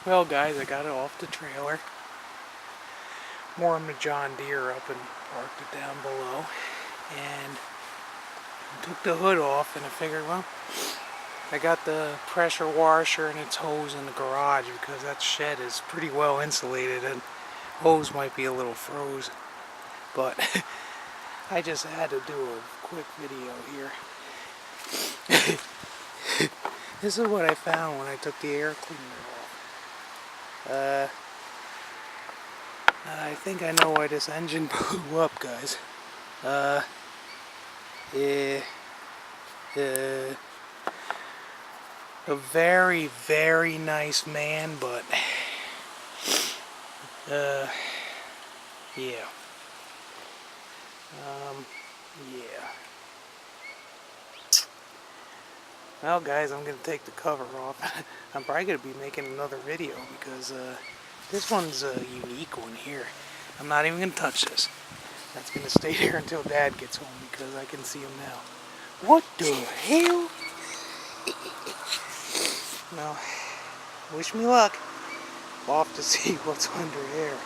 Well guys, I got it off the trailer. Warmed the John Deere up and parked it down below. And took the hood off and I figured, well, I got the pressure washer and its hose in the garage because that shed is pretty well insulated and hose might be a little froze. But I just had to do a quick video here. This is what I found when I took the air cleaner off. I think I know why this engine blew up, guys. A very, very nice man, but yeah. Yeah. Well guys, I'm going to take the cover off. I'm probably going to be making another video because this one's a unique one here. I'm not even going to touch this. That's going to stay there until Dad gets home because I can see him now. What the hell? Well, wish me luck. Off to see what's under there.